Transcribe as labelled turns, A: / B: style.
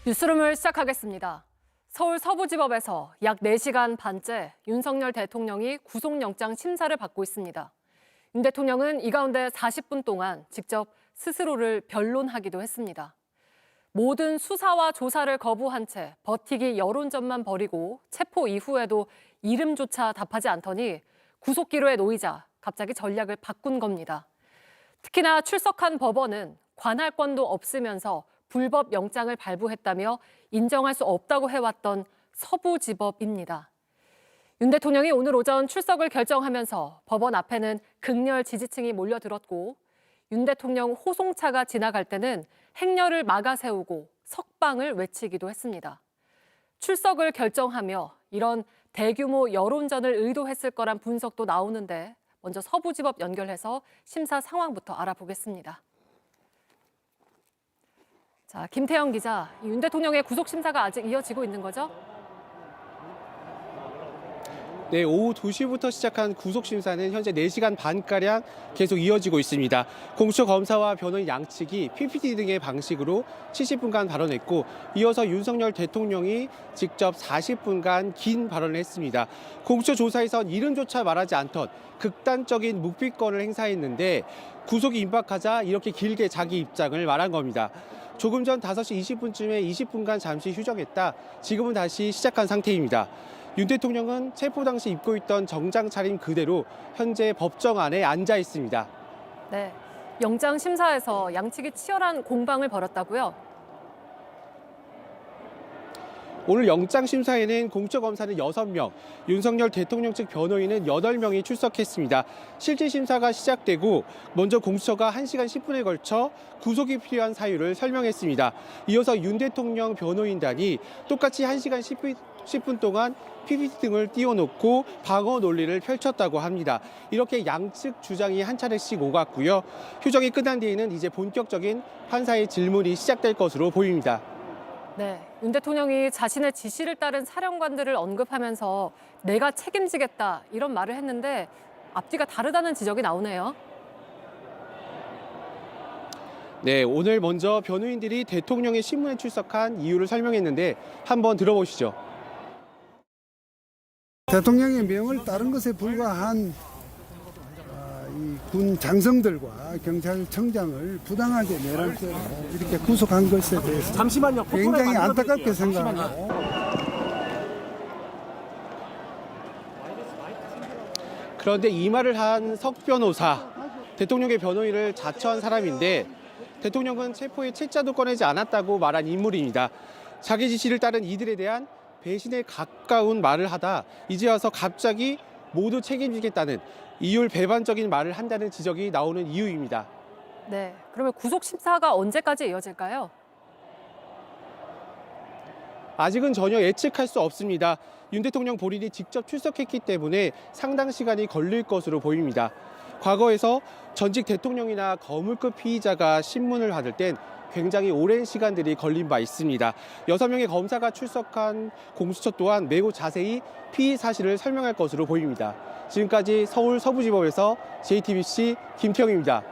A: 뉴스룸을 시작하겠습니다. 서울 서부지법에서 약 4시간 반째 윤석열 대통령이 구속영장 심사를 받고 있습니다. 윤 대통령은 이 가운데 40분 동안 직접 스스로를 변론하기도 했습니다. 모든 수사와 조사를 거부한 채 버티기 여론전만 벌이고 체포 이후에도 이름조차 답하지 않더니 구속기로에 놓이자 갑자기 전략을 바꾼 겁니다. 특히나 출석한 법원은 관할권도 없으면서 불법 영장을 발부했다며 인정할 수 없다고 해왔던 서부지법입니다. 윤 대통령이 오늘 오전 출석을 결정하면서 법원 앞에는 극렬 지지층이 몰려들었고 윤 대통령 호송차가 지나갈 때는 행렬을 막아 세우고 석방을 외치기도 했습니다. 출석을 결정하며 이런 대규모 여론전을 의도했을 거란 분석도 나오는데 먼저 서부지법 연결해서 심사 상황부터 알아보겠습니다. 자, 김태영 기자, 윤 대통령의 구속 심사가 아직 이어지고 있는 거죠?
B: 네, 오후 2시부터 시작한 구속심사는 현재 4시간 반가량 계속 이어지고 있습니다. 공수처검사와 변호인 양측이 PPT 등의 방식으로 70분간 발언했고 이어서 윤석열 대통령이 직접 40분간 긴 발언을 했습니다. 공수처 조사에선 이름조차 말하지 않던 극단적인 묵비권을 행사했는데 구속이 임박하자 이렇게 길게 자기 입장을 말한 겁니다. 조금 전 5시 20분쯤에 20분간 잠시 휴정했다. 지금은 다시 시작한 상태입니다. 윤 대통령은 체포 당시 입고 있던 정장 차림 그대로 현재 법정 안에 앉아 있습니다.
A: 네, 영장 심사에서 양측이 치열한 공방을 벌였다고요?
B: 오늘 영장 심사에는 공수처검사는 6명, 윤석열 대통령 측 변호인은 8명이 출석했습니다. 실질 심사가 시작되고 먼저 공수처가 1시간 10분에 걸쳐 구속이 필요한 사유를 설명했습니다. 이어서 윤 대통령 변호인단이 똑같이 1시간 10분 동안 PPT 등을 띄워놓고 방어 논리를 펼쳤다고 합니다. 이렇게 양측 주장이 한 차례씩 오갔고요. 휴정이 끝난 뒤에는 이제 본격적인 판사의 질문이 시작될 것으로 보입니다.
A: 네, 윤 대통령이 자신의 지시를 따른 사령관들을 언급하면서 내가 책임지겠다 이런 말을 했는데 앞뒤가 다르다는 지적이 나오네요.
B: 네, 오늘 먼저 변호인들이 대통령의 신문에 출석한 이유를 설명했는데 한번 들어보시죠.
C: 대통령의 명을 따른 것에 불과한 이 군 장성들과 경찰청장을 부당하게 내란죄로 이렇게 구속한 것에 대해서
D: 잠시만요.
C: 굉장히 안타깝게 생각하고
B: 그런데 이 말을 한 석 변호사, 대통령의 변호인을 자처한 사람인데 대통령은 체포의 채자도 꺼내지 않았다고 말한 인물입니다. 자기 지시를 따른 이들에 대한 배신에 가까운 말을 하다 이제 와서 갑자기 모두 책임지겠다는 이율 배반적인 말을 한다는 지적이 나오는 이유입니다.
A: 네, 그러면 구속 심사가 언제까지 이어질까요?
B: 아직은 전혀 예측할 수 없습니다. 윤 대통령 본인이 직접 출석했기 때문에 상당 시간이 걸릴 것으로 보입니다. 과거에서 전직 대통령이나 거물급 피의자가 신문을 받을 땐 굉장히 오랜 시간들이 걸린 바 있습니다. 6명의 검사가 출석한 공수처 또한 매우 자세히 피의 사실을 설명할 것으로 보입니다. 지금까지 서울 서부지법에서 JTBC 김태형입니다.